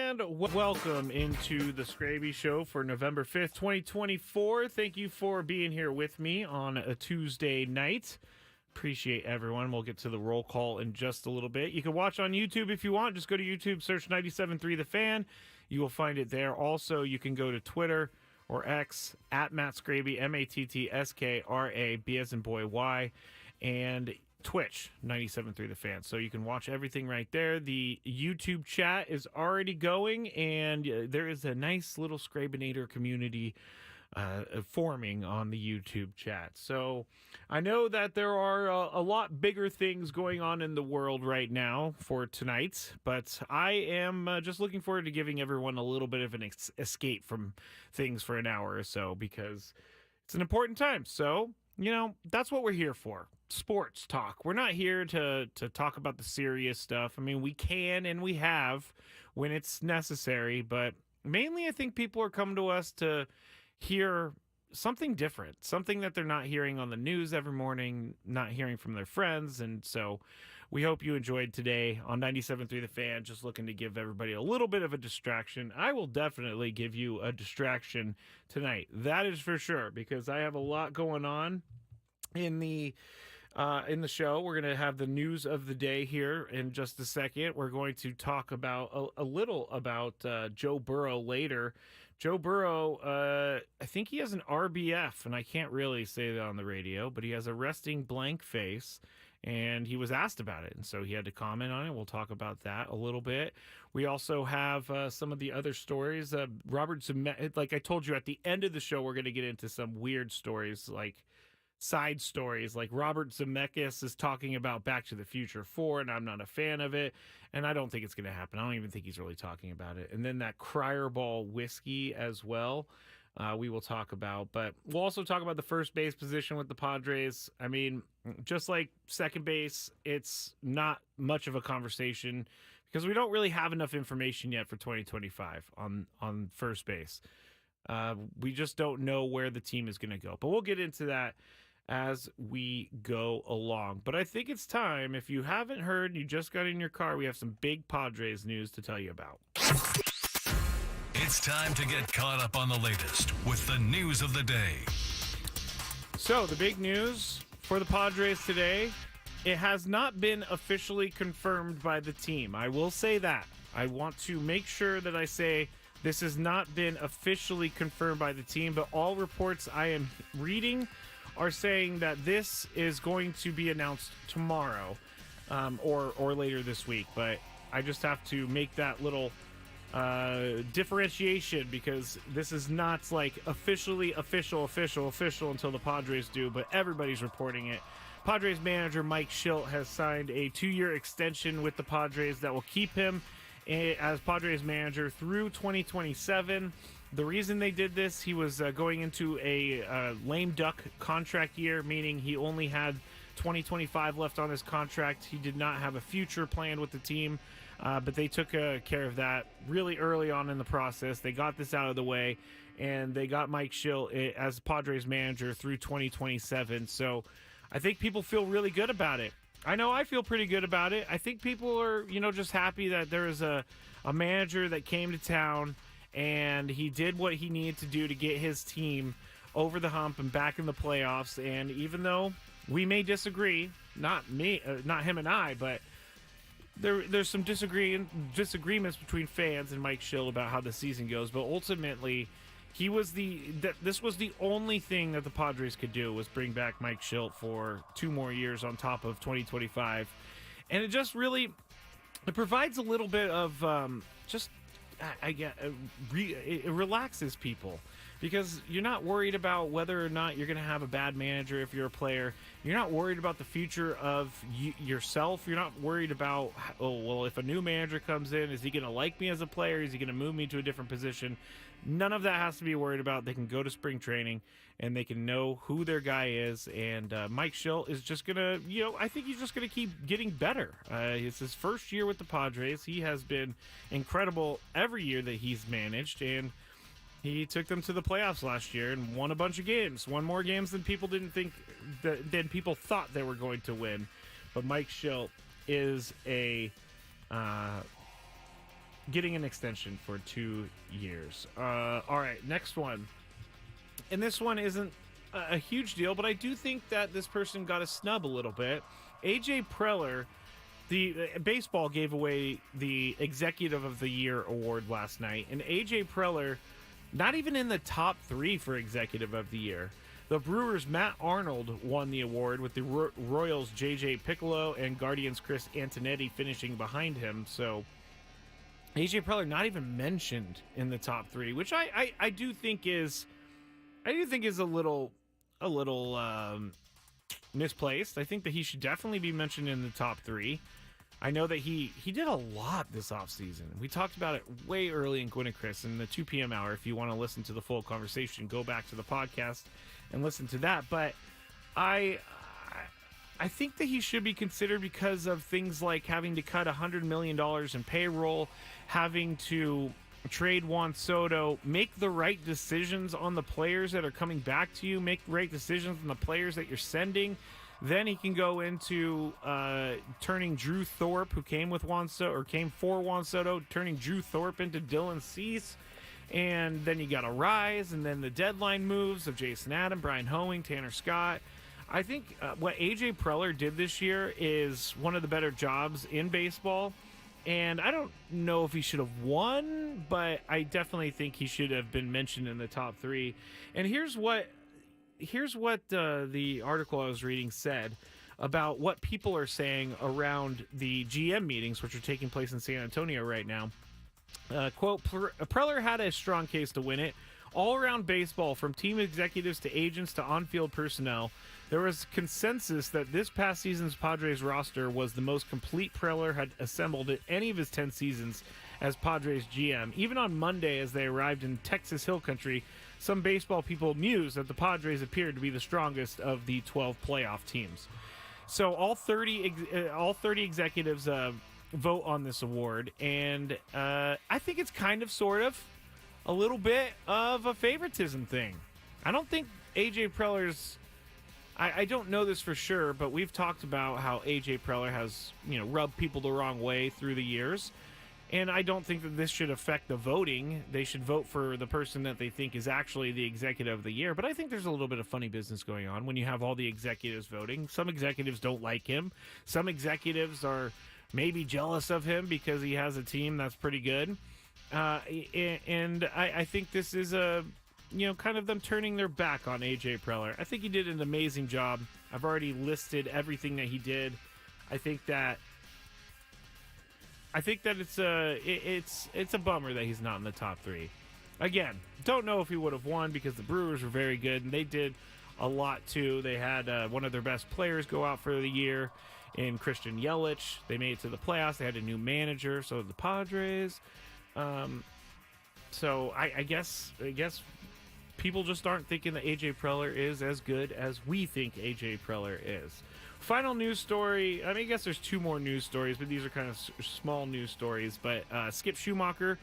And welcome into the Skraby Show for November 5th, 2024. Thank you for being here with me on a Tuesday night. Appreciate everyone. We'll get to the roll call in just a little bit. You can watch on YouTube if you want. Just go to YouTube, search 97.3 The Fan. You will find it there. Also, you can go to Twitter or X at Matt Skraby, MattsKra, B as in boy, Y, and Twitch, 97.3 The Fan. So you can watch everything right there. The YouTube chat is already going, and there is a nice little Skrabinator community forming on the YouTube chat. So I know that there are a lot bigger things going on in the world right now for tonight, but I am just looking forward to giving everyone a little bit of an escape from things for an hour or so, because it's an important time. So, you know, that's what we're here for. Sports talk. We're not here to talk about the serious stuff. I mean, we can and we have when it's necessary, but mainly I think people are coming to us to hear something different, something that they're not hearing on the news every morning, not hearing from their friends. And so we hope you enjoyed today on 97.3 The Fan, just looking to give everybody a little bit of a distraction. I will definitely give you a distraction tonight. That is for sure, because I have a lot going on in the show. We're going to have the news of the day here in just a second. We're going to talk about a little about Joe Burrow later. Joe Burrow, I think he has an RBF, and I can't really say that on the radio, but he has a resting blank face, and he was asked about it, and so he had to comment on it. We'll talk about that a little bit. We also have some of the other stories. Robert Zemeckis, like I told you at the end of the show, we're going to get into some weird stories, like side stories, like Robert Zemeckis is talking about Back to the Future 4, and I'm not a fan of it, and I don't think it's going to happen. I don't even think he's really talking about it. And then that Cryer Ball whiskey as well, we will talk about. But we'll also talk about the first base position with the Padres. I mean, just like second base, it's not much of a conversation because we don't really have enough information yet for 2025 on first base. We just don't know where the team is going to go. But we'll get into that as we go along. But I think it's time, if you haven't heard, you just got in your car, we have some big Padres news to tell you about. It's time to get caught up on the latest with the news of the day. So the big news for the Padres today, it has not been officially confirmed by the team. I will say that. I want to make sure that I say this has not been officially confirmed by the team, but all reports I am reading are saying that this is going to be announced tomorrow or later this week. But I just have to make that little differentiation, because this is not like officially official until the Padres do, but everybody's reporting it. Padres manager Mike Shildt has signed a 2-year extension with the Padres that will keep him as Padres manager through 2027. The reason they did this, he was going into a lame duck contract year, meaning he only had 2025 left on his contract. He did not have a future planned with the team, but they took care of that really early on in the process. They got this out of the way, and they got Mike Shildt as Padres manager through 2027. So I think people feel really good about it. I know I feel pretty good about it. I think people are, just happy that there is a manager that came to town and he did what he needed to do to get his team over the hump and back in the playoffs. And even though we may disagree, not him and I, but there's some disagreements between fans and Mike Shildt about how the season goes. But ultimately, this was the only thing that the Padres could do, was bring back Mike Shildt for 2 more years on top of 2025. And it just really, it provides a little bit of it relaxes people, because you're not worried about whether or not you're going to have a bad manager if you're a player. You're not worried about the future of yourself. You're not worried about, if a new manager comes in, is he going to like me as a player? Is he going to move me to a different position? None of that has to be worried about. They can go to spring training, and they can know who their guy is. And Mike Shildt is just going to, I think he's just going to keep getting better. It's his first year with the Padres. He has been incredible every year that he's managed, and he took them to the playoffs last year and won a bunch of games. Won more games than people thought they were going to win. But Mike Shildt is a getting an extension for 2 years. All right, next one. And this one isn't a huge deal, but I do think that this person got a snub a little bit. AJ Preller, the baseball gave away the Executive of the Year award last night, and AJ Preller, not even in the top 3 for Executive of the Year. The Brewers' Matt Arnold won the award, with the Royals' J.J. Piccolo and Guardians' Chris Antonetti finishing behind him. So AJ Preller not even mentioned in the top 3, which I do think is a little misplaced. I think that he should definitely be mentioned in the top 3. I know that he did a lot this offseason. We talked about it way early in Gwynn and Chris in the 2 p.m. hour. If you want to listen to the full conversation, go back to the podcast and listen to that. But I think that he should be considered because of things like having to cut $100 million in payroll, having to trade Juan Soto, make the right decisions on the players that are coming back to you, make the right decisions on the players that you're sending. Then he can go into turning Drew Thorpe, who came with Juan Soto, or came for Juan Soto, turning Drew Thorpe into Dylan Cease. And then you got a rise, and then the deadline moves of Jason Adam, Brian Hoeing, Tanner Scott. I think what AJ Preller did this year is one of the better jobs in baseball. And I don't know if he should have won, but I definitely think he should have been mentioned in the top 3. And here's what the article I was reading said about what people are saying around the GM meetings, which are taking place in San Antonio right now. Quote, Preller had a strong case to win it. All around baseball, from team executives to agents to on-field personnel, there was consensus that this past season's Padres roster was the most complete Preller had assembled at any of his 10 seasons as Padres GM. Even on Monday, as they arrived in Texas Hill Country, some baseball people mused that the Padres appeared to be the strongest of the 12 playoff teams. So all 30 executives vote on this award, and I think it's kind of, sort of, a little bit of a favoritism thing. I don't think AJ Preller's... I don't know this for sure, but we've talked about how AJ Preller has, rubbed people the wrong way through the years. And I don't think that this should affect the voting. They should vote for the person that they think is actually the Executive of the Year. But I think there's a little bit of funny business going on when you have all the executives voting. Some executives don't like him. Some executives are maybe jealous of him because he has a team that's pretty good. And I think this is kind of them turning their back on AJ Preller. I think he did an amazing job. I've already listed everything that he did. I think that it's a bummer that he's not in the top 3. Again, don't know if he would have won because the Brewers were very good and they did a lot too. They had one of their best players go out for the year in Christian Yelich. They made it to the playoffs. They had a new manager, so did the Padres. So I guess people just aren't thinking that AJ Preller is as good as we think AJ Preller is. Final news story. I guess there's 2 more news stories, but these are kind of small news stories. But Skip Schumacher,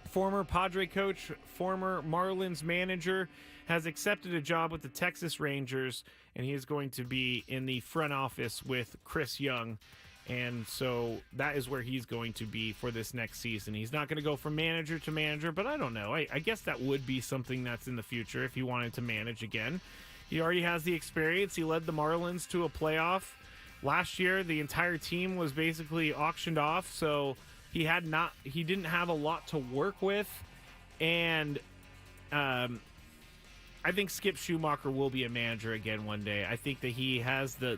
former Padre coach, former Marlins manager, has accepted a job with the Texas Rangers, and he is going to be in the front office with Chris Young. And so that is where he's going to be for this next season. He's not going to go from manager to manager, but I don't know. I guess that would be something that's in the future if he wanted to manage again. He already has the experience. He led the Marlins to a playoff. Last year, the entire team was basically auctioned off, so he didn't have a lot to work with. And I think Skip Schumacher will be a manager again one day. I think that he has the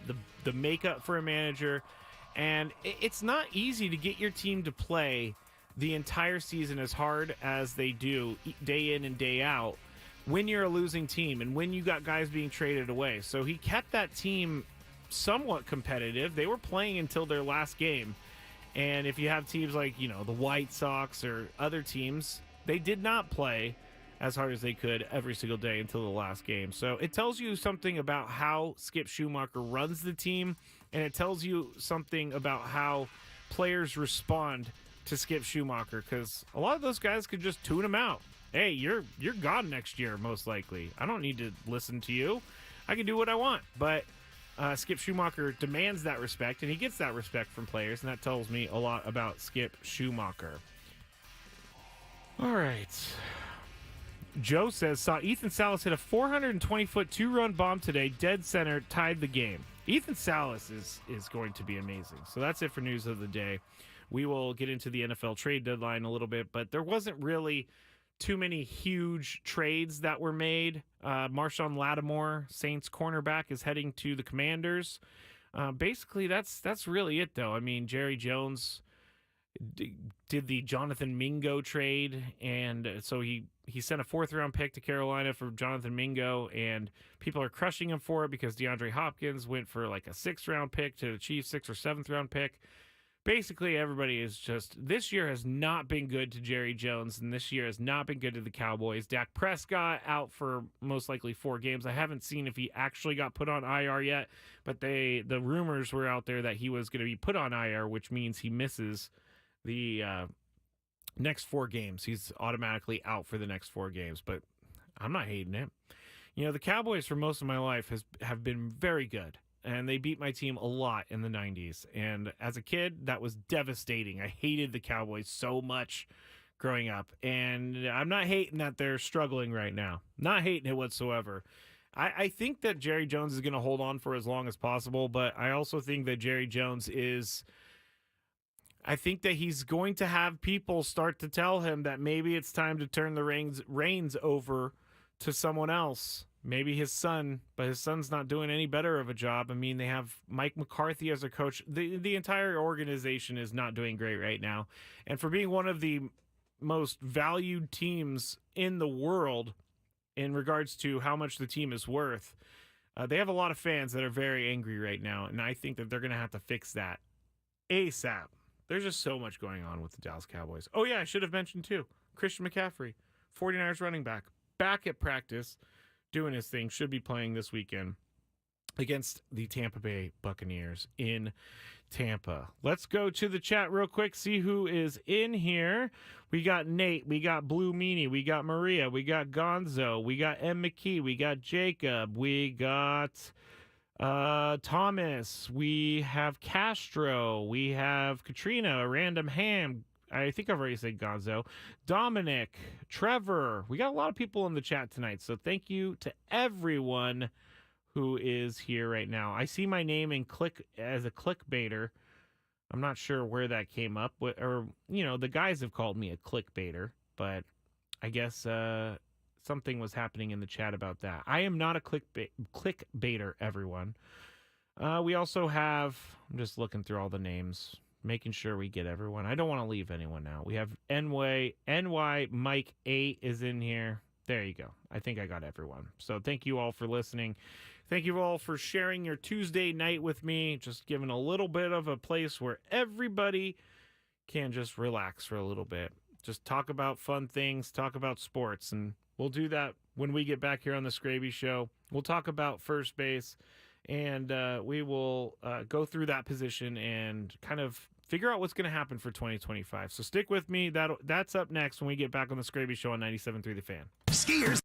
makeup for a manager. And it's not easy to get your team to play the entire season as hard as they do day in and day out when you're a losing team and when you got guys being traded away. So he kept that team somewhat competitive. They were playing until their last game. And if you have teams like, the White Sox or other teams, they did not play as hard as they could every single day until the last game. So it tells you something about how Skip Schumacher runs the team, and it tells you something about how players respond to Skip Schumacher, because a lot of those guys could just tune him out. Hey, you're gone next year, most likely. I don't need to listen to you. I can do what I want. But Skip Schumacher demands that respect, and he gets that respect from players, and that tells me a lot about Skip Schumacher. All right. Joe says, saw Ethan Salas hit a 420-foot two-run bomb today. Dead center, tied the game. Ethan Salas is going to be amazing. So that's it for news of the day. We will get into the NFL trade deadline a little bit, but there wasn't really too many huge trades that were made. Marshawn Lattimore, Saints cornerback, is heading to the Commanders. Basically, that's really it, though. I mean, Jerry Jones did the Jonathan Mingo trade, and so he sent a fourth-round pick to Carolina for Jonathan Mingo, and people are crushing him for it because DeAndre Hopkins went for like a sixth-round pick to the Chiefs, sixth or seventh-round pick. Basically, everybody is just, this year has not been good to Jerry Jones, and this year has not been good to the Cowboys. Dak Prescott out for most likely 4 games. I haven't seen if he actually got put on IR yet, but the rumors were out there that he was going to be put on IR, which means he misses the next 4 games. He's automatically out for the next 4 games, but I'm not hating it. You know, the Cowboys for most of my life have been very good, and they beat my team a lot in the 90s. And as a kid, that was devastating. I hated the Cowboys so much growing up, and I'm not hating that they're struggling right now. Not hating it whatsoever. I think that Jerry Jones is going to hold on for as long as possible, but I also think that Jerry Jones I think that he's going to have people start to tell him that maybe it's time to turn the reins over to someone else. Maybe his son, but his son's not doing any better of a job. I mean, they have Mike McCarthy as a coach. The entire organization is not doing great right now. And for being one of the most valued teams in the world in regards to how much the team is worth, they have a lot of fans that are very angry right now. And I think that they're going to have to fix that ASAP. There's just so much going on with the Dallas Cowboys. Oh, yeah, I should have mentioned, too, Christian McCaffrey, 49ers running back at practice, doing his thing, should be playing this weekend against the Tampa Bay Buccaneers in Tampa. Let's go to the chat real quick, see who is in here. We got Nate, we got Blue Meanie, we got Maria, we got Gonzo, we got M. McKee, we got Jacob, we got Thomas, we have Castro, we have Katrina, Random Ham, I think I've already said Gonzo, Dominic, Trevor. We got a lot of people in the chat tonight, so thank you to everyone who is here right now. I see my name in as a clickbaiter. I'm not sure where that came up, or the guys have called me a clickbaiter, but I guess something was happening in the chat about that. I am not a clickbaiter, everyone. We also have, I'm just looking through all the names, making sure we get everyone. I don't want to leave anyone out. We have NY Mike 8 is in here. There you go. I think I got everyone. So thank you all for listening. Thank you all for sharing your Tuesday night with me. Just giving a little bit of a place where everybody can just relax for a little bit. Just talk about fun things, talk about sports, and we'll do that when we get back here on the Skraby Show. We'll talk about first base, and we will go through that position and kind of figure out what's going to happen for 2025. So stick with me. That's up next when we get back on the Skraby Show on 97.3 The Fan. Skiers.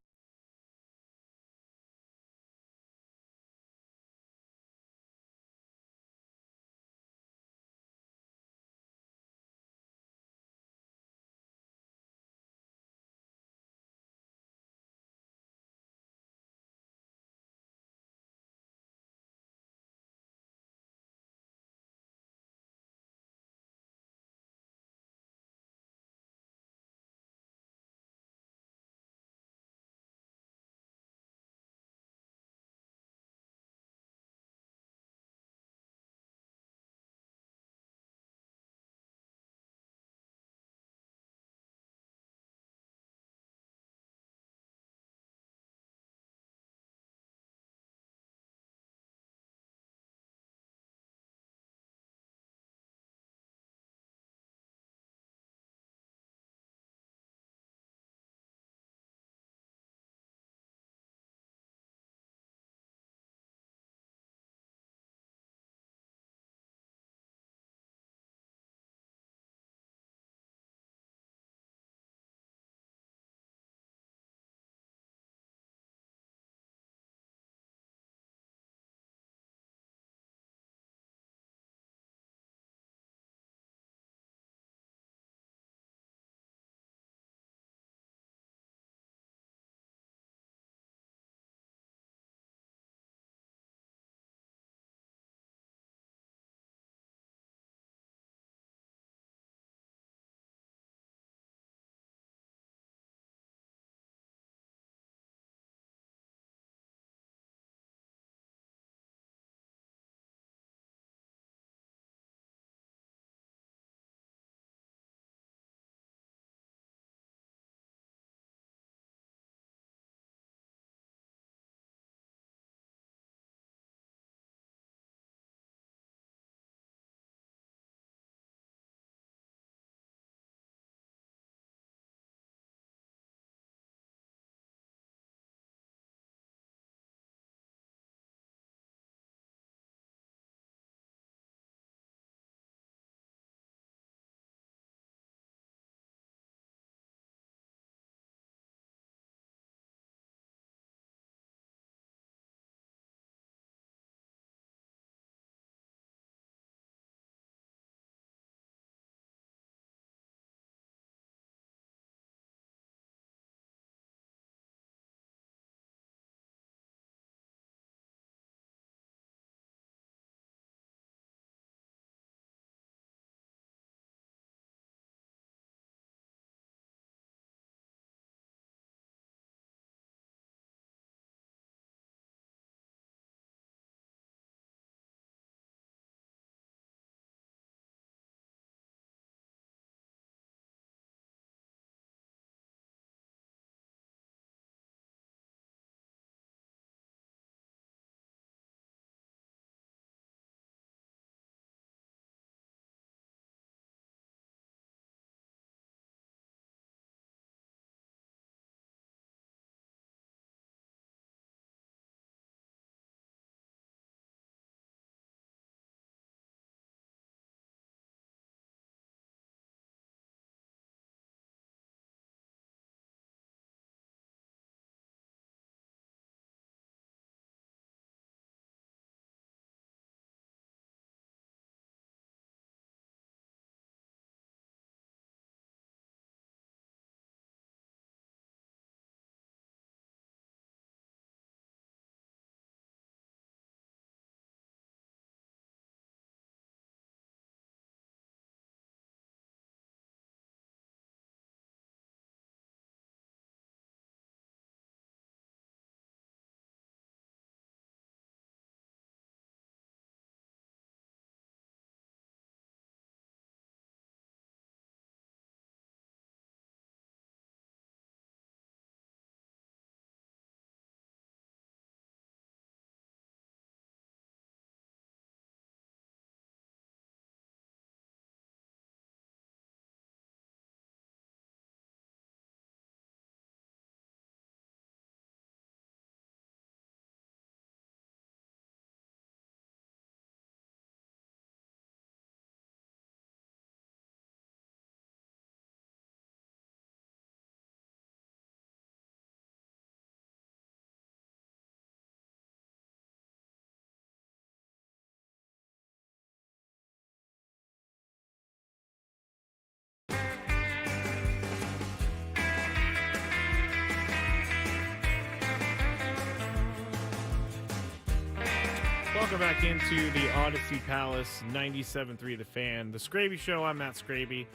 Welcome back into the Odyssey Palace, 97.3 The Fan. The Skraby Show, I'm Matt Skraby.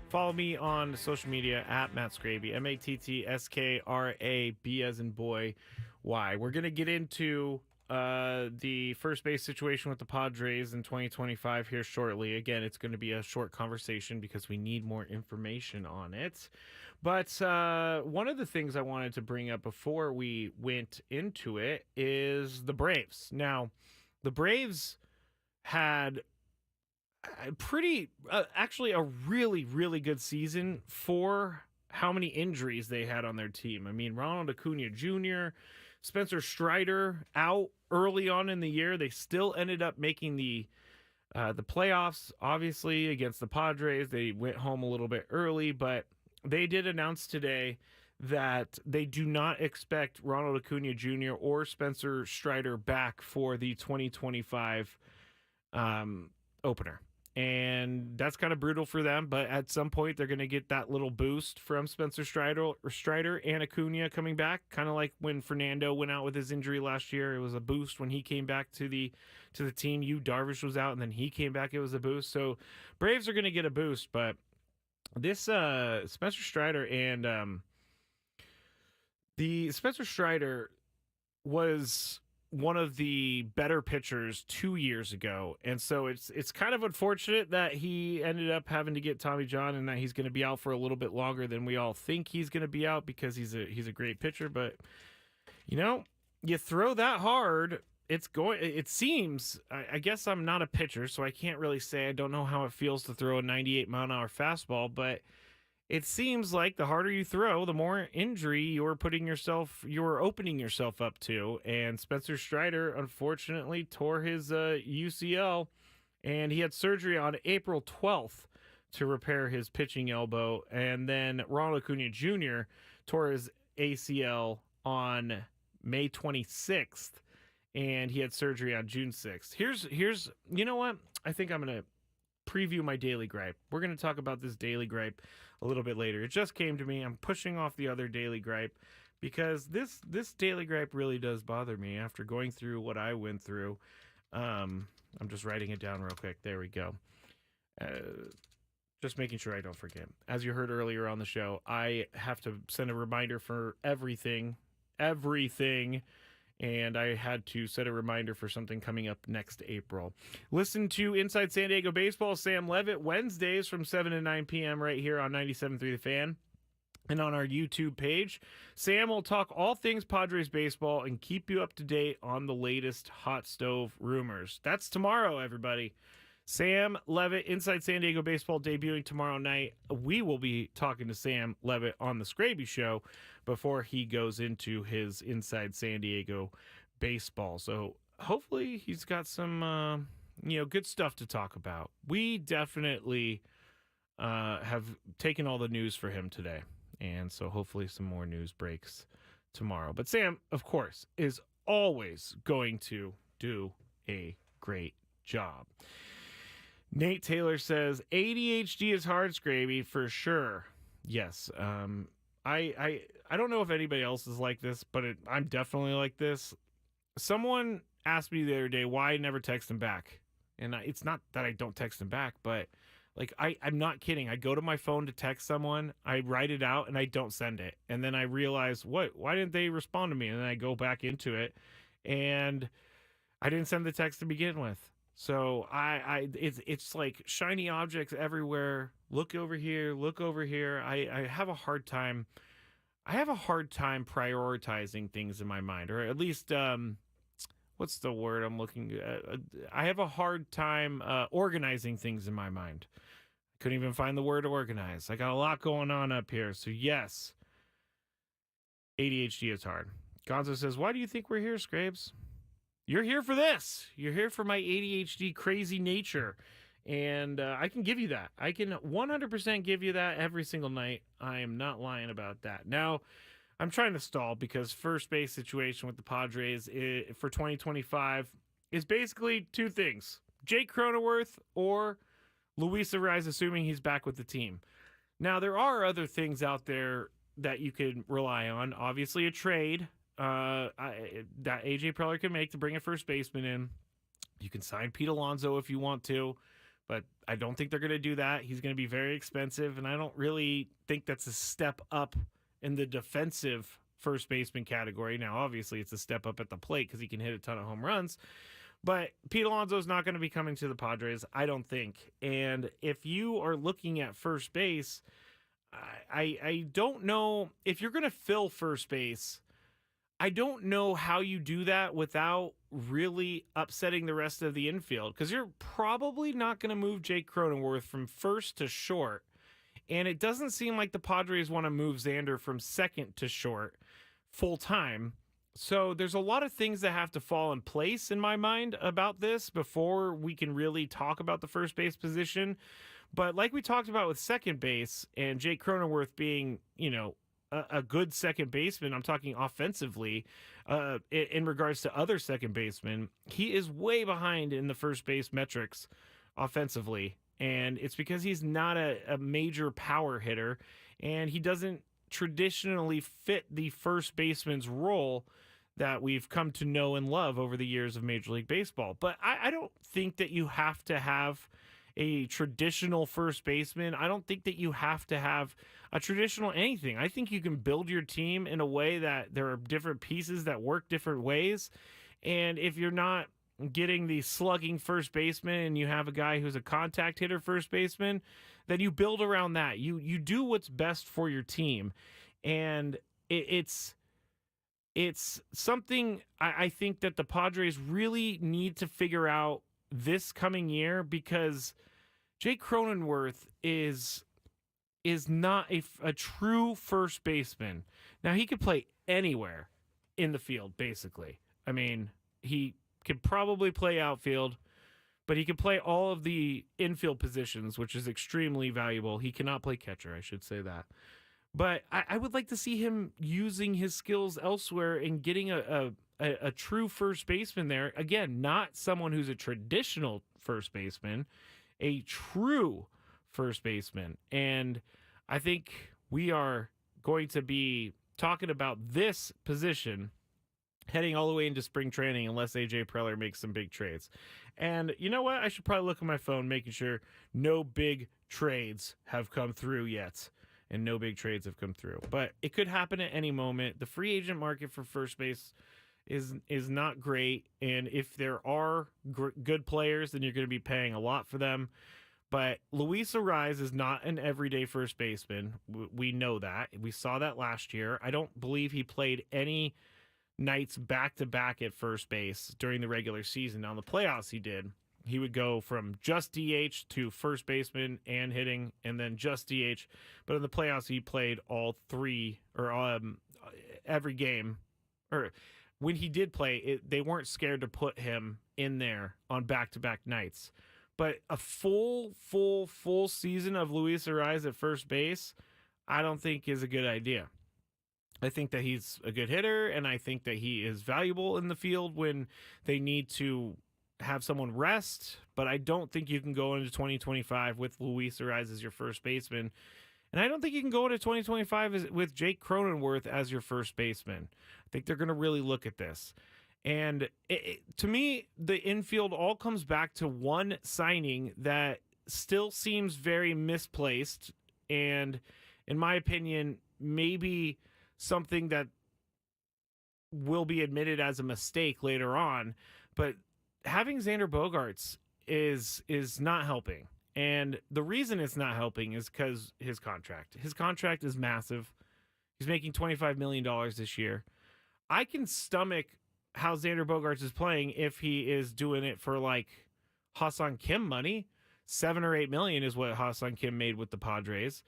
Follow me on social media at Matt Skraby, MattsKraby as in boy, Y. We're going to get into the first base situation with the Padres in 2025 here shortly. Again, it's going to be a short conversation because we need more information on it. But one of the things I wanted to bring up before we went into it is the Braves. Now, the Braves had actually a really, really good season for how many injuries they had on their team. I mean, Ronald Acuna Jr., Spencer Strider out early on in the year. They still ended up making the playoffs, obviously, against the Padres. They went home a little bit early, but they did announce today that they do not expect Ronald Acuna Jr. or Spencer Strider back for the 2025 opener. And that's kind of brutal for them, but at some point they're going to get that little boost from Spencer Strider and Acuna coming back, kind of like when Fernando went out with his injury last year. It was a boost when he came back to the team. Darvish was out, and then he came back. It was a boost. So Braves are going to get a boost, but this Spencer Strider and the Spencer Strider was one of the better pitchers 2 years ago, and so it's kind of unfortunate that he ended up having to get Tommy John and that he's going to be out for a little bit longer than we all think he's going to be out, because he's a great pitcher. But you throw that hard, it seems, I guess I'm not a pitcher, so I can't really say. I don't know how it feels to throw a 98-mile-an-hour fastball, but it seems like the harder you throw, the more injury you're opening yourself up to. And Spencer Strider, unfortunately, tore his UCL, and he had surgery on April 12th to repair his pitching elbow. And then Ronald Acuna Jr. tore his ACL on May 26th, and he had surgery on June 6th. Here's you know what? I think I'm going to preview my daily gripe. We're going to talk about this daily gripe a little bit later. It just came to me. I'm pushing off the other daily gripe because this daily gripe really does bother me after going through what I went through. I'm just writing it down real quick. There we go. Just making sure I don't forget. As you heard earlier on the show, I have to send a reminder for everything, and I had to set a reminder for something coming up next April. Listen to Inside San Diego Baseball, Sam Levitt, Wednesdays from 7 to 9 p.m. right here on 97.3 The Fan and on our YouTube page. Sam will talk all things Padres baseball and keep you up to date on the latest hot stove rumors. That's tomorrow, everybody. Sam Levitt, Inside San Diego Baseball, debuting tomorrow night. We will be talking to Sam Levitt on the Skraby Show before he goes into his Inside San Diego Baseball. So hopefully he's got some, good stuff to talk about. We definitely have taken all the news for him today, and so hopefully some more news breaks tomorrow. But Sam, of course, is always going to do a great job. Nate Taylor says, ADHD is hard, Skraby, for sure. Yes. I don't know if anybody else is like this, but I'm definitely like this. Someone asked me the other day why I never text him back. And it's not that I don't text him back, but like I'm not kidding. I go to my phone to text someone, I write it out, and I don't send it. And then I realize, why didn't they respond to me? And then I go back into it, and I didn't send the text to begin with. So it's like shiny objects everywhere. Look over here. I have a hard time. Prioritizing things in my mind, or at least what's the word I'm looking at? I have a hard time organizing things in my mind. I couldn't even find the word organize. I got a lot going on up here. So yes, ADHD is hard. Gonzo says, "Why do you think we're here, Scrapes? You're here for this. You're here for my ADHD crazy nature. And I can give you that. I can 100% give you that every single night. I am not lying about that. Now, I'm trying to stall because first base situation with the Padres for 2025 is basically two things. Jake Cronenworth or Luis Ariz, assuming he's back with the team. Now, there are other things out there that you can rely on. Obviously, a trade that AJ Preller can make to bring a first baseman in. You can sign Pete Alonso if you want to, but I don't think they're going to do that. He's going to be very expensive, and I don't really think that's a step up in the defensive first baseman category. Now, obviously, it's a step up at the plate because he can hit a ton of home runs, but Pete Alonso is not going to be coming to the Padres, I don't think. And if you are looking at first base, I don't know if you're going to fill first base. I don't know how you do that without really upsetting the rest of the infield, because you're probably not going to move Jake Cronenworth from first to short. And it doesn't seem like the Padres want to move Xander from second to short full time. So there's a lot of things that have to fall in place in my mind about this before we can really talk about the first base position. But like we talked about with second base and Jake Cronenworth being, a good second baseman, I'm talking offensively, in regards to other second basemen, he is way behind in the first base metrics offensively. And it's because he's not a major power hitter, and he doesn't traditionally fit the first baseman's role that we've come to know and love over the years of Major League Baseball. But I don't think that you have to have a traditional first baseman. I don't think that you have to have a traditional anything. I think you can build your team in a way that there are different pieces that work different ways. And if you're not getting the slugging first baseman and you have a guy who's a contact hitter first baseman, then you build around that. You do what's best for your team. And it's something I think that the Padres really need to figure out this coming year, because Jake Cronenworth is not a true first baseman. Now, he could play anywhere in the field, basically. I mean, he could probably play outfield, but he can play all of the infield positions, which is extremely valuable. He cannot play catcher, I should say that. But I would like to see him using his skills elsewhere and getting a true first baseman there. Again, not someone who's a traditional first baseman, a true first baseman. And I think we are going to be talking about this position heading all the way into spring training unless AJ Preller makes some big trades. And you know what? I should probably look at my phone, making sure no big trades have come through yet. And no big trades have come through. But it could happen at any moment. The free agent market for first base is not great. And if there are good players, then you're going to be paying a lot for them. But Luis Arraez is not an everyday first baseman. We know that. We saw that last year. I don't believe he played any nights back-to-back at first base during the regular season. Now, in the playoffs, he did. He would go from just DH to first baseman and hitting, and then just DH. But in the playoffs, he played all three, or every game. Or when he did play, they weren't scared to put him in there on back-to-back nights. But a full season of Luis Arraez at first base, I don't think is a good idea. I think that he's a good hitter, and I think that he is valuable in the field when they need to have someone rest, but I don't think you can go into 2025 with Luis Arraez as your first baseman. And I don't think you can go into 2025 with Jake Cronenworth as your first baseman. I think they're going to really look at this. And to me, the infield all comes back to one signing that still seems very misplaced. And in my opinion, maybe something that will be admitted as a mistake later on. But having Xander Bogaerts is not helping. And the reason it's not helping is because his contract. His contract is massive. He's making $25 million this year. I can stomach how Xander Bogaerts is playing if he is doing it for like Ha-Seong Kim money. $7 or $8 million is what Ha-Seong Kim made with the Padres.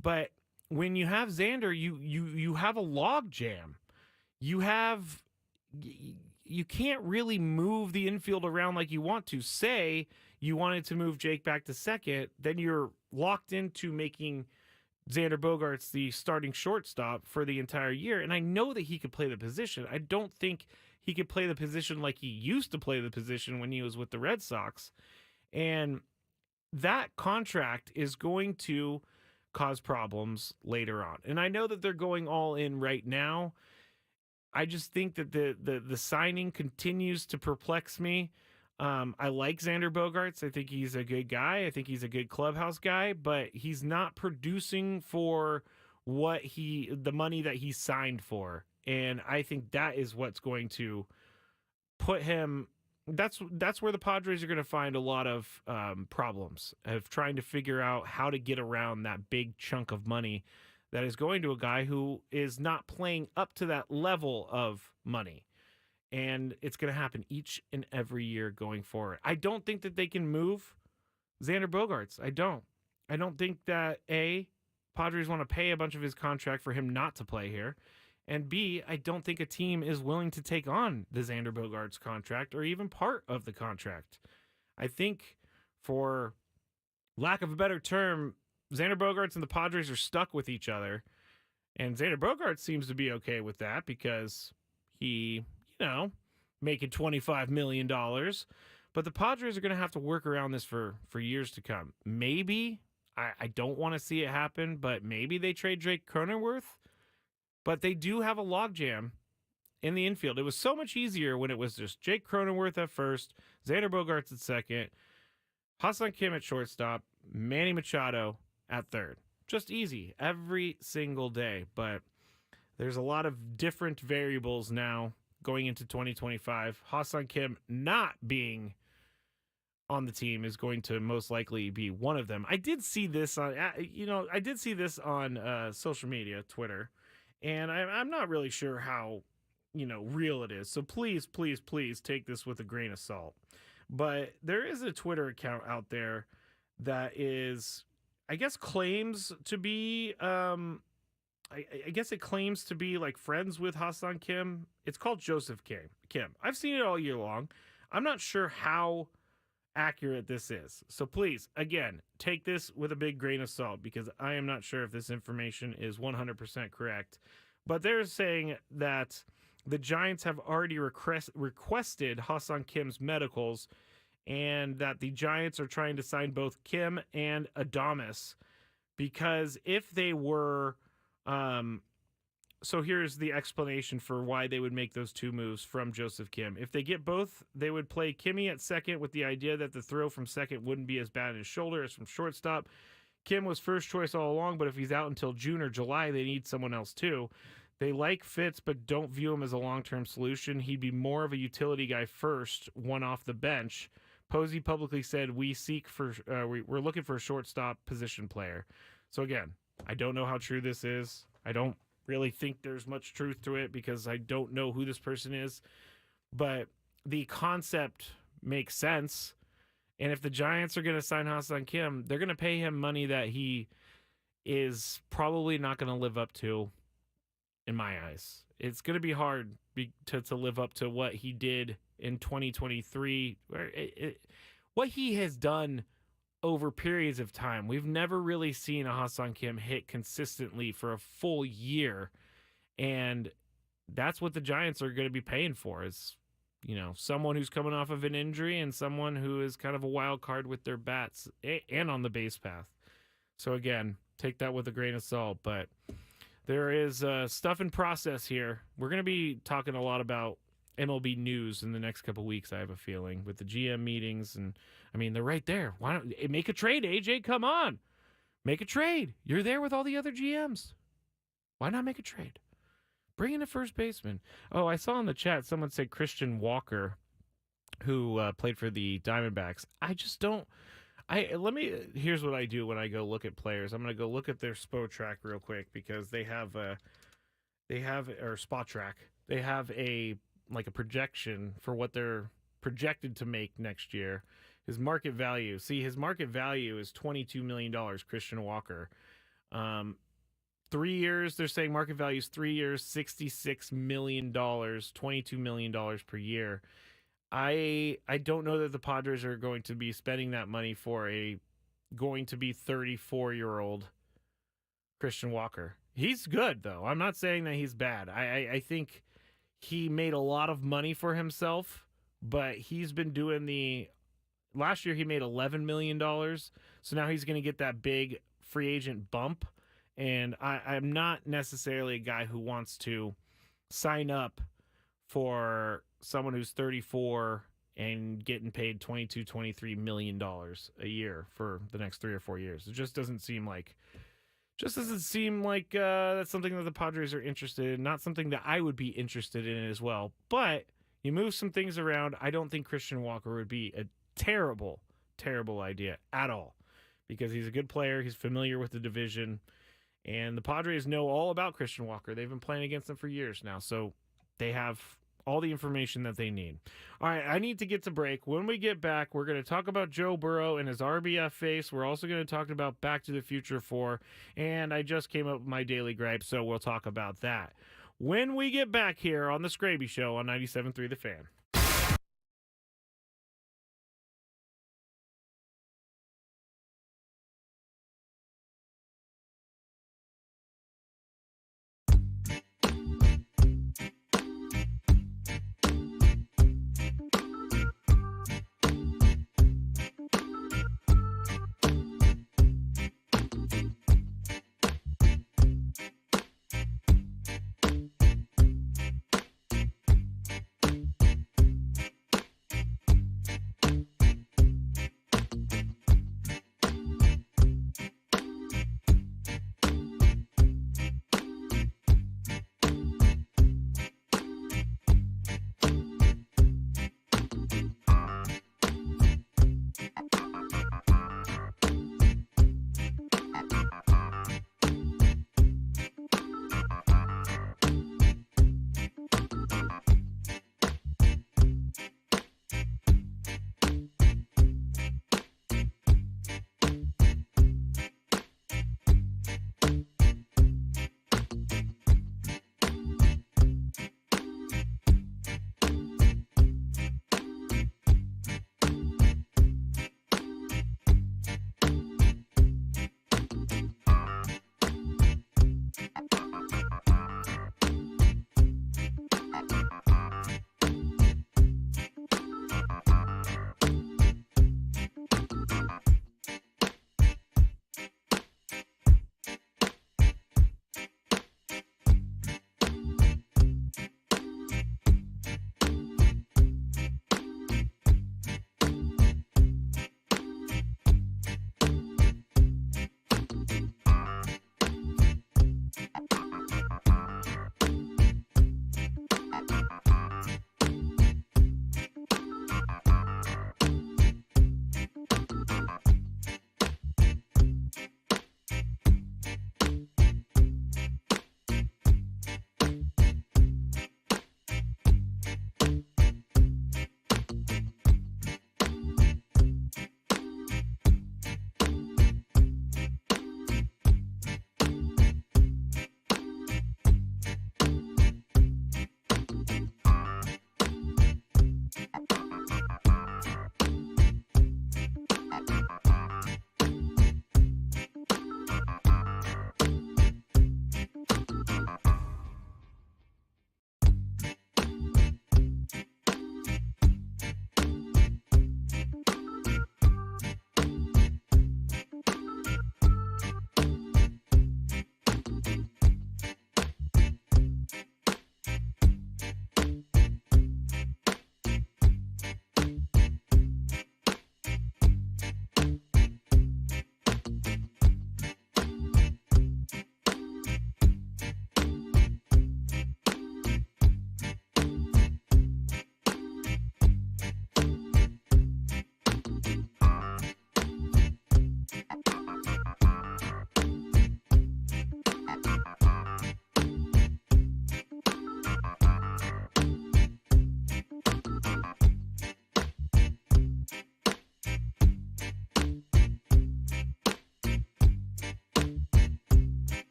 But when you have Xander, you have a log jam. You can't really move the infield around like you want to. Say you wanted to move Jake back to second, then you're locked into making Xander Bogaerts the starting shortstop for the entire year. And I know that he could play the position. I don't think he could play the position like he used to play the position when he was with the Red Sox. And that contract is going to cause problems later on. And I know that they're going all in right now. I just think that the signing continues to perplex me. I like Xander Bogaerts. I think he's a good guy. I think he's a good clubhouse guy, but he's not producing for the money that he signed for. And I think that is what's going to put him. That's where the Padres are going to find a lot of problems of trying to figure out how to get around that big chunk of money that is going to a guy who is not playing up to that level of money. And it's going to happen each and every year going forward. I don't think that they can move Xander Bogaerts. I don't. I don't think that Padres want to pay a bunch of his contract for him not to play here. And B, I don't think a team is willing to take on the Xander Bogaerts contract or even part of the contract. I think, for lack of a better term, Xander Bogaerts and the Padres are stuck with each other. And Xander Bogaerts seems to be okay with that because he, making $25 million. But the Padres are going to have to work around this for years to come. Maybe, I don't want to see it happen, but maybe they trade Jake Cronenworth. But they do have a logjam in the infield. It was so much easier when it was just Jake Cronenworth at first, Xander Bogaerts at second, Ha-Seong Kim at shortstop, Manny Machado at third. Just easy every single day. But there's a lot of different variables now going into 2025. Ha-Seong Kim not being on the team is going to most likely be one of them. I did see this on, social media, Twitter, and I'm not really sure how, real it is. So please, please, please take this with a grain of salt. But there is a Twitter account out there that is, I guess, claims to be, I guess it claims to be like friends with Ha-Seong Kim. It's called Joseph Kim. I've seen it all year long. I'm not sure how accurate this is. So please, again, take this with a big grain of salt because I am not sure if this information is 100% correct. But they're saying that the Giants have already requested Ha-Seong Kim's medicals and that the Giants are trying to sign both Kim and Adames because if they were... So here's the explanation for why they would make those two moves from Joseph Kim. If they get both, they would play Kimmy at second with the idea that the throw from second wouldn't be as bad in his shoulder as from shortstop. Kim was first choice all along, but if he's out until June or July, they need someone else too. They like Fitz, but don't view him as a long-term solution. He'd be more of a utility guy first, one off the bench. Posey publicly said, we're looking for a shortstop position player. So again, I don't know how true this is. I don't really think there's much truth to it because I don't know who this person is. But the concept makes sense. And if the Giants are going to sign Ha-Seong Kim, they're going to pay him money that he is probably not going to live up to, in my eyes. It's going to be hard to live up to what he did in 2023. What he has done over periods of time. We've never really seen a Ha-Seong Kim hit consistently for a full year. And that's what the Giants are going to be paying for is, someone who's coming off of an injury and someone who is kind of a wild card with their bats and on the base path. So again, take that with a grain of salt. But there is stuff in process here. We're going to be talking a lot about MLB news in the next couple weeks, I have a feeling, with the GM meetings. And, they're right there. Why don't make a trade, AJ? Come on. Make a trade. You're there with all the other GMs. Why not make a trade? Bring in a first baseman. Oh, I saw in the chat someone said Christian Walker, who played for the Diamondbacks. I just don't. Here's what I do when I go look at players. I'm going to go look at their SPO track real quick because they have or Spot Track. They have a projection for what they're projected to make next year. His market value. See, his market value is $22 million, Christian Walker. 3 years, they're saying market value is 3 years, $66 million, $22 million per year. I don't know that the Padres are going to be spending that money for a going to be 34-year-old Christian Walker. He's good, though. I'm not saying that he's bad. I think he made a lot of money for himself, but he's been doing last year he made $11 million. So now he's going to get that big free agent bump. And I'm not necessarily a guy who wants to sign up for someone who's 34 and getting paid $22-23 million a year for the next 3 or 4 years. It just doesn't seem like that's something that the Padres are interested in, not something that I would be interested in as well. But you move some things around. I don't think Christian Walker would be a terrible idea at all, because he's a good player. He's familiar with the division, and the Padres know all about Christian Walker. They've been playing against him for years now, so they have all the information that they need. All right, I need to get to break. When we get back, we're going to talk about Joe Burrow and his RBF face. We're also going to talk about Back to the Future 4, and I just came up with my daily gripe, so we'll talk about that when we get back here on the Skraby Show on 97.3 The Fan.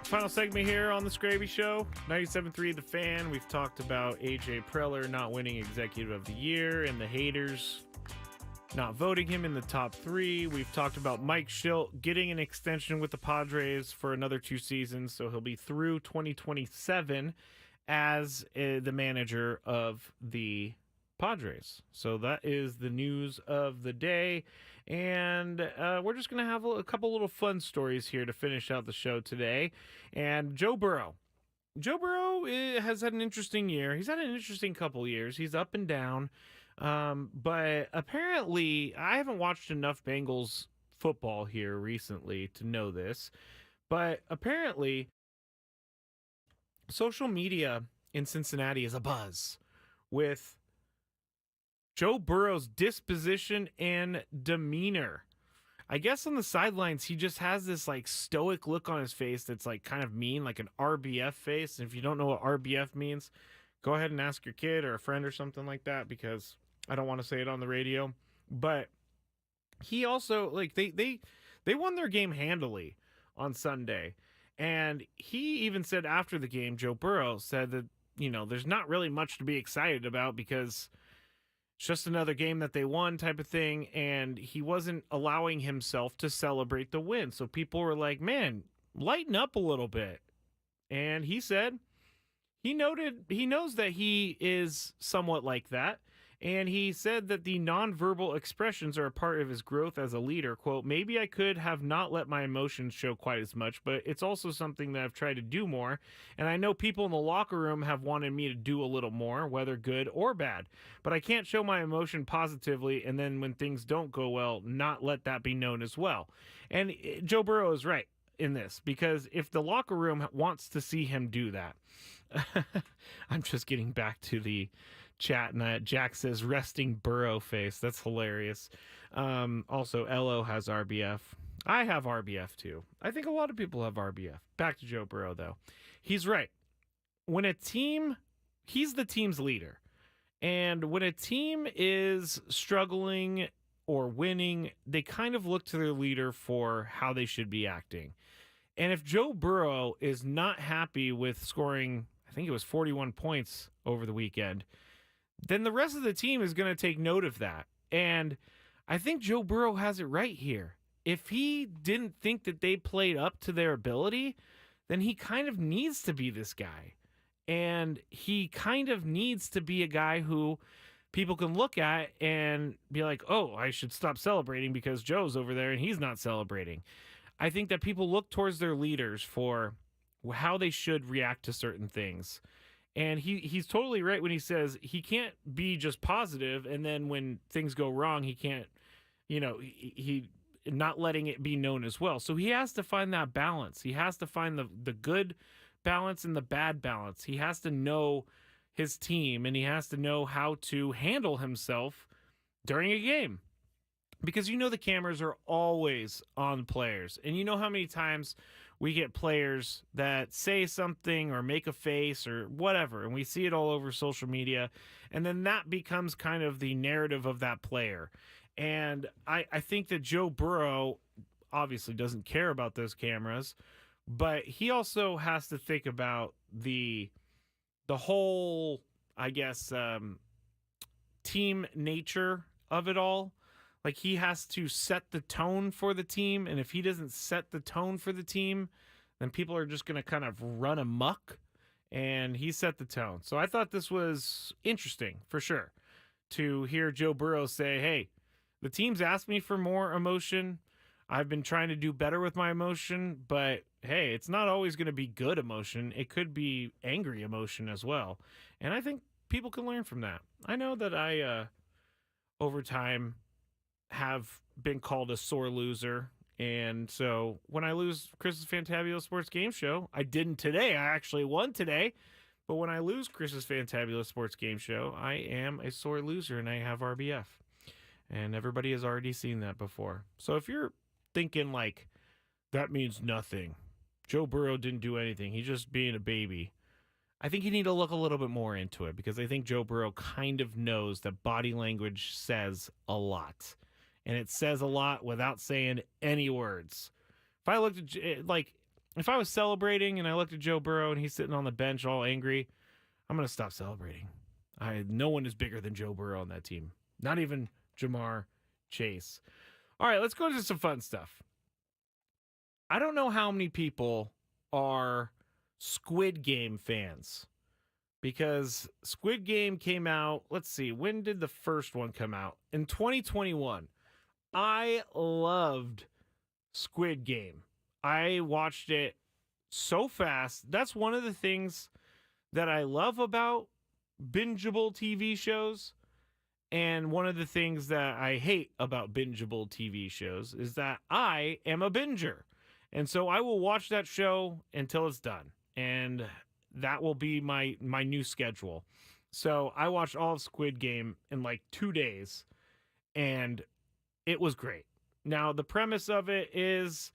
Final segment here on the Skraby Show, 97.3 The Fan. We've talked about AJ Preller not winning Executive of the Year and the haters not voting him in the top 3. We've talked about Mike Schilt getting an extension with the Padres for another 2 seasons, so he'll be through 2027 as the manager of the Padres. So that is the news of the day. And we're just going to have a couple little fun stories here to finish out the show today. And Joe Burrow. Joe Burrow has had an interesting year. He's had an interesting couple years. He's up and down. But apparently, I haven't watched enough Bengals football here recently to know this. But apparently, social media in Cincinnati is abuzz with Joe Burrow's disposition and demeanor. I guess on the sidelines, he just has this like stoic look on his face that's like kind of mean, like an RBF face. And if you don't know what RBF means, go ahead and ask your kid or a friend or something like that, because I don't want to say it on the radio. But he also, like, they won their game handily on Sunday. And he even said after the game, Joe Burrow said that, you know, there's not really much to be excited about because it's just another game that they won type of thing. And he wasn't allowing himself to celebrate the win. So people were like, man, lighten up a little bit. And he said he knows that he is somewhat like that. And he said that the nonverbal expressions are a part of his growth as a leader. Quote, maybe I could have not let my emotions show quite as much, but it's also something that I've tried to do more. And I know people in the locker room have wanted me to do a little more, whether good or bad. But I can't show my emotion positively, and then when things don't go well, not let that be known as well. And Joe Burrow is right in this, because if the locker room wants to see him do that, I'm just getting back to the chat, and Jack says resting Burrow face. That's hilarious. Also, Elo has RBF. I have RBF too. I think a lot of people have RBF. Back to Joe Burrow though. He's right. When a team, he's the team's leader. And when a team is struggling or winning, they kind of look to their leader for how they should be acting. And if Joe Burrow is not happy with scoring, I think it was 41 points over the weekend, then the rest of the team is going to take note of that. And I think Joe Burrow has it right here. If he didn't think that they played up to their ability, then he kind of needs to be this guy. And he kind of needs to be a guy who people can look at and be like, oh, I should stop celebrating because Joe's over there and he's not celebrating. I think that people look towards their leaders for how they should react to certain things. And he's totally right when he says he can't be just positive, and then when things go wrong, he can't, he not letting it be known as well. So he has to find that balance. He has to find the good balance and the bad balance. He has to know his team, and he has to know how to handle himself during a game. Because the cameras are always on players. And you know how many times we get players that say something or make a face or whatever, and we see it all over social media, and then that becomes kind of the narrative of that player. And I think that Joe Burrow obviously doesn't care about those cameras, but he also has to think about the whole, I guess, team nature of it all. Like, he has to set the tone for the team, and if he doesn't set the tone for the team, then people are just going to kind of run amok, and he set the tone. So I thought this was interesting, for sure, to hear Joe Burrow say, hey, the team's asked me for more emotion. I've been trying to do better with my emotion, but hey, it's not always going to be good emotion. It could be angry emotion as well. And I think people can learn from that. I know that I, over time, have been called a sore loser. And so when I lose Chris's Fantabulous Sports Game Show, I didn't today. I actually won today. But when I lose Chris's Fantabulous Sports Game Show, I am a sore loser and I have RBF. And everybody has already seen that before. So if you're thinking like, that means nothing, Joe Burrow didn't do anything, he's just being a baby, I think you need to look a little bit more into it, because I think Joe Burrow kind of knows that body language says a lot. And it says a lot without saying any words. If I looked at, like, if I was celebrating and I looked at Joe Burrow and he's sitting on the bench all angry, I'm going to stop celebrating. No one is bigger than Joe Burrow on that team. Not even Jamar Chase. All right, let's go into some fun stuff. I don't know how many people are Squid Game fans, because Squid Game came out, let's see, when did the first one come out? In 2021. I loved Squid Game. I watched it so fast. That's one of the things that I love about bingeable TV shows. And one of the things that I hate about bingeable TV shows is that I am a binger. And so I will watch that show until it's done. And that will be my new schedule. So I watched all of Squid Game in like 2 days. And it was great. Now, the premise of it is,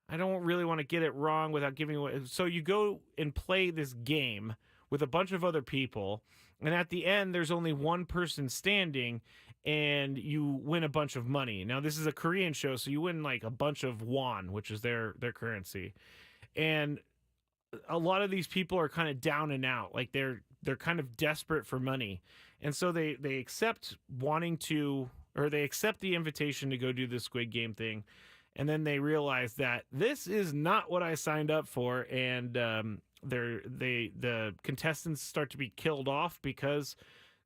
I don't really want to get it wrong without giving away. So you go and play this game with a bunch of other people, and at the end, there's only one person standing, and you win a bunch of money. Now, this is a Korean show, so you win like a bunch of won, which is their currency. And a lot of these people are kind of down and out. Like, they're kind of desperate for money. And so they accept they accept the invitation to go do the Squid Game thing, and then they realize that this is not what I signed up for, and the contestants start to be killed off because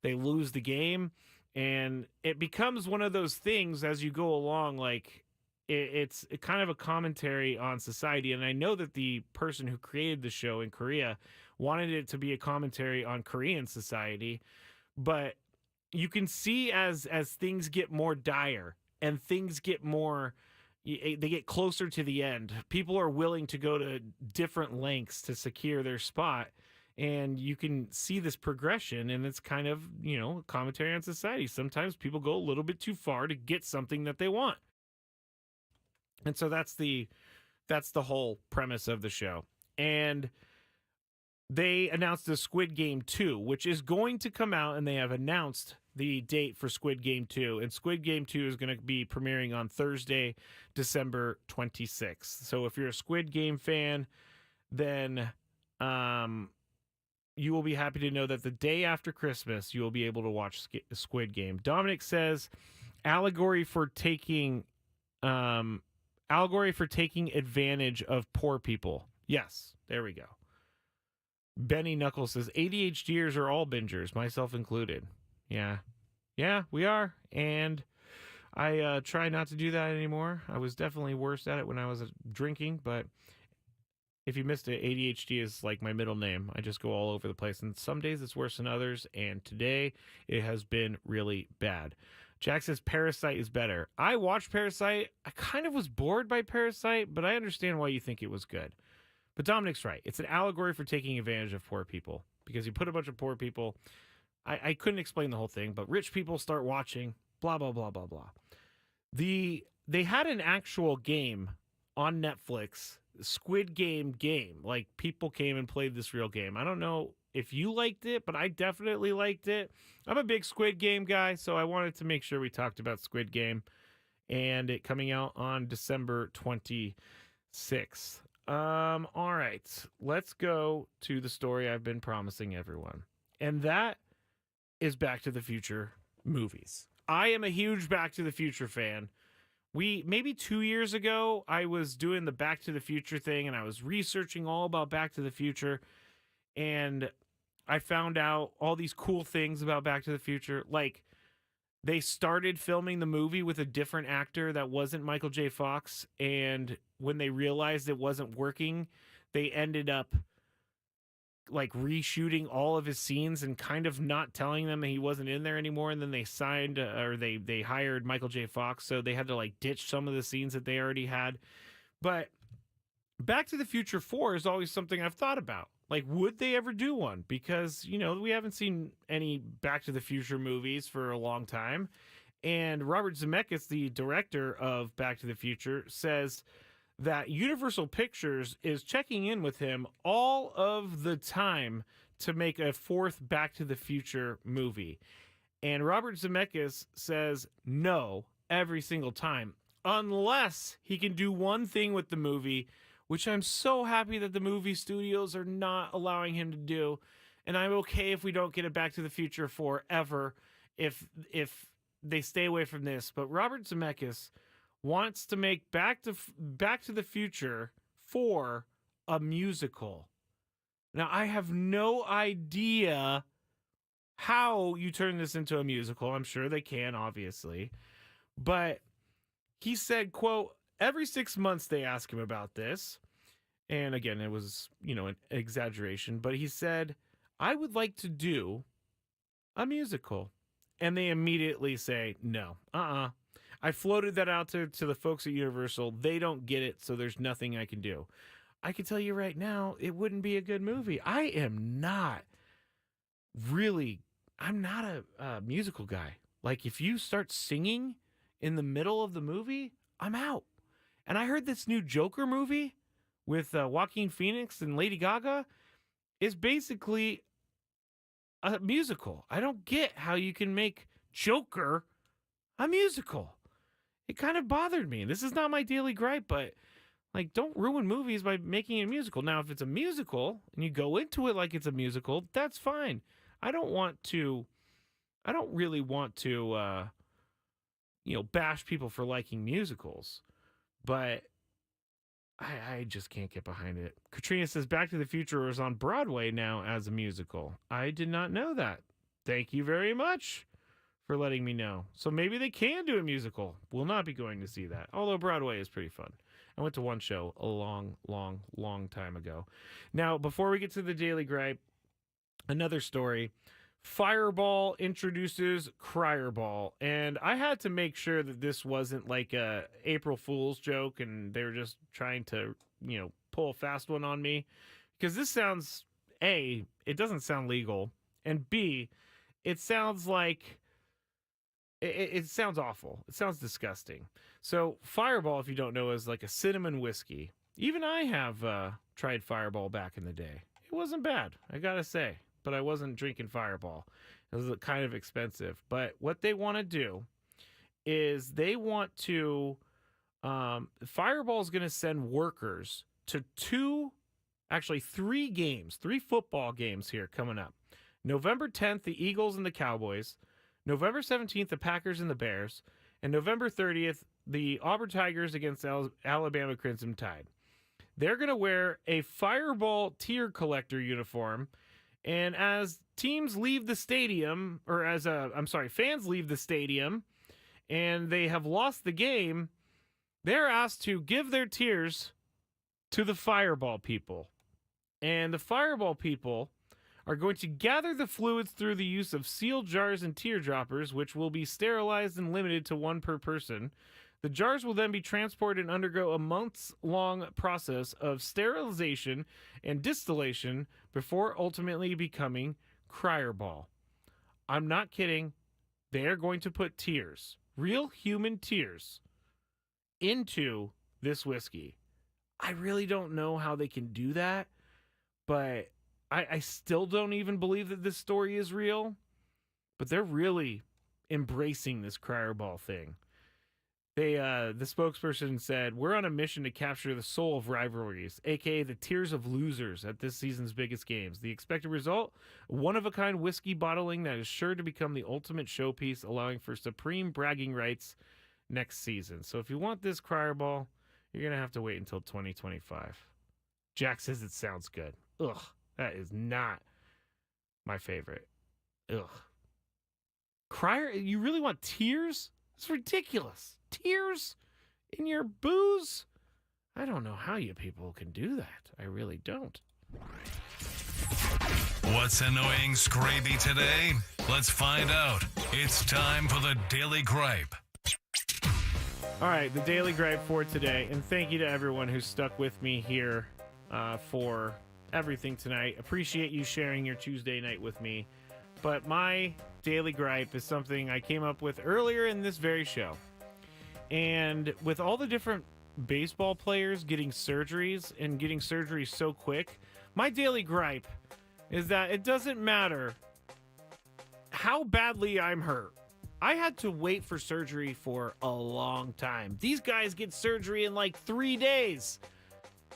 they lose the game, and it becomes one of those things as you go along, like it's kind of a commentary on society. And I know that the person who created the show in Korea wanted it to be a commentary on Korean society, but you can see as things get more dire and things get more, they get closer to the end, people are willing to go to different lengths to secure their spot. And you can see this progression, and it's kind of, a commentary on society. Sometimes people go a little bit too far to get something that they want. And so that's the whole premise of the show. And they announced the Squid Game 2, which is going to come out, and they have announced the date for Squid Game 2. And Squid Game 2 is going to be premiering on Thursday, December 26th. So if you're a Squid Game fan, then you will be happy to know that the day after Christmas, you will be able to watch Squid Game. Dominic says, allegory for taking advantage of poor people. Yes, there we go. Benny Knuckles says, ADHDers are all bingers, myself included. Yeah, we are. And I try not to do that anymore. I was definitely worse at it when I was drinking, but if you missed it, ADHD is like my middle name. I just go all over the place, and some days it's worse than others, and today it has been really bad. Jack says Parasite is better. I watched Parasite. I kind of was bored by Parasite, but I understand why you think it was good. But Dominic's right. It's an allegory for taking advantage of poor people, because you put a bunch of poor people. I couldn't explain the whole thing, but rich people start watching, blah, blah, blah, blah, blah. They had an actual game on Netflix, Squid Game. Like, people came and played this real game. I don't know if you liked it, but I definitely liked it. I'm a big Squid Game guy, so I wanted to make sure we talked about Squid Game, and it coming out on December 26th. All right, let's go to the story I've been promising everyone, and that is Back to the Future movies. I am a huge Back to the Future fan. Maybe 2 years ago, I was doing the Back to the Future thing and I was researching all about Back to the Future, and I found out all these cool things about Back to the Future. Like, they started filming the movie with a different actor that wasn't Michael J. Fox, and when they realized it wasn't working, they ended up like reshooting all of his scenes and kind of not telling them that he wasn't in there anymore. And then they signed or they hired Michael J. Fox, so they had to like ditch some of the scenes that they already had. But Back to the Future 4 is always something I've thought about. Like, would they ever do one? Because, we haven't seen any Back to the Future movies for a long time. And Robert Zemeckis, the director of Back to the Future, says that Universal Pictures is checking in with him all of the time to make a fourth Back to the Future movie. And Robert Zemeckis says no every single time, unless he can do one thing with the movie, which I'm so happy that the movie studios are not allowing him to do. And I'm okay if we don't get a Back to the Future forever, if they stay away from this. But Robert Zemeckis wants to make Back to the Future 4 a musical. Now, I have no idea how you turn this into a musical. I'm sure they can, obviously. But he said, quote, every 6 months they ask him about this. And again, it was, an exaggeration. But he said, I would like to do a musical. And they immediately say, no, I floated that out to the folks at Universal. They don't get it, so there's nothing I can do. I can tell you right now, it wouldn't be a good movie. I'm not a musical guy. Like, if you start singing in the middle of the movie, I'm out. And I heard this new Joker movie with Joaquin Phoenix and Lady Gaga is basically a musical. I don't get how you can make Joker a musical. It kind of bothered me. This is not my daily gripe, but like, don't ruin movies by making it a musical. Now, if it's a musical and you go into it like it's a musical, that's fine. I don't really want to bash people for liking musicals, but I just can't get behind it. Katrina says Back to the Future is on Broadway now as a musical. I did not know that. Thank you very much for letting me know. So maybe they can do a musical. We'll not be going to see that. Although Broadway is pretty fun. I went to one show a long, long, long time ago. Now, before we get to the Daily Gripe, another story. Fireball introduces Cryerball. And I had to make sure that this wasn't like a April Fool's joke and they were just trying to, pull a fast one on me. Because this sounds, A, it doesn't sound legal. And B, it sounds like it sounds awful. It sounds disgusting. So Fireball, if you don't know, is like a cinnamon whiskey. Even I have tried Fireball back in the day. It wasn't bad, I gotta say. But I wasn't drinking Fireball. It was kind of expensive. But what they want to do is they want to... Fireball is going to send workers to three football games here coming up. November 10th, the Eagles and the Cowboys. November 17th, the Packers and the Bears. And November 30th, the Auburn Tigers against Alabama Crimson Tide. They're going to wear a Fireball tier collector uniform. And as teams leave the stadium, or fans leave the stadium, and they have lost the game, they're asked to give their tiers to the Fireball people. And the Fireball people are going to gather the fluids through the use of sealed jars and teardroppers, which will be sterilized and limited to one per person. The jars will then be transported and undergo a months-long process of sterilization and distillation before ultimately becoming Cryerball. I'm not kidding. They are going to put tears, real human tears, into this whiskey. I really don't know how they can do that, but I still don't even believe that this story is real. But they're really embracing this Cryerball thing. The spokesperson said, "We're on a mission to capture the soul of rivalries, aka the tears of losers at this season's biggest games. The expected result: one-of-a-kind whiskey bottling that is sure to become the ultimate showpiece, allowing for supreme bragging rights next season." So if you want this crier ball, you're going to have to wait until 2025. Jack says it sounds good. Ugh, that is not my favorite. Ugh. Crier, you really want tears? It's ridiculous. Tears in your booze? I don't know how you people can do that. I really don't. What's annoying Skraby today? Let's find out. It's time for the Daily Gripe. All right, the Daily Gripe for today. And thank you to everyone who stuck with me here for everything tonight. Appreciate you sharing your Tuesday night with me. But my Daily Gripe is something I came up with earlier in this very show. And with all the different baseball players getting surgeries and getting surgeries so quick, my Daily Gripe is that it doesn't matter how badly I'm hurt. I had to wait for surgery for a long time. These guys get surgery in like 3 days.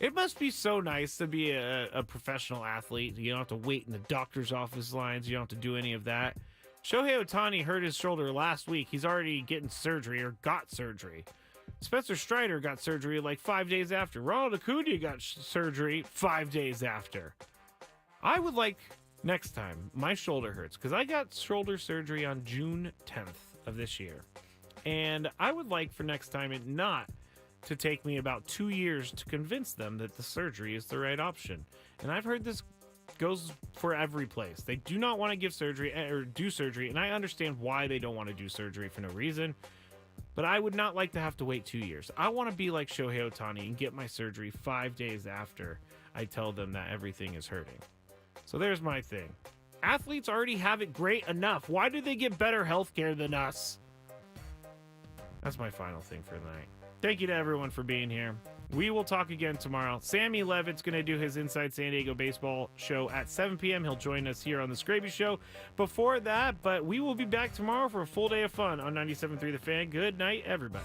It must be so nice to be a professional athlete. You don't have to wait in the doctor's office lines. You don't have to do any of that. Shohei Ohtani hurt his shoulder last week. He's already getting surgery or got surgery. Spencer Strider got surgery like 5 days after. Ronald Acuna got surgery 5 days after. I would like next time my shoulder hurts because I got shoulder surgery on June 10th of this year. And I would like for next time it not to take me about 2 years to convince them that the surgery is the right option. And I've heard this goes for every place. They do not want to give surgery or do surgery, and I understand why they don't want to do surgery for no reason, but I would not like to have to wait 2 years. I want to be like Shohei Ohtani and get my surgery 5 days after I tell them that everything is hurting. So there's my thing. Athletes already have it great enough. Why do they get better health care than us? That's my final thing for the night. Thank you to everyone for being here. We will talk again tomorrow. Sammy Levitt's going to do his Inside San Diego Baseball show at 7 p.m. He'll join us here on the Skraby Show before that, but we will be back tomorrow for a full day of fun on 97.3 The Fan. Good night, everybody.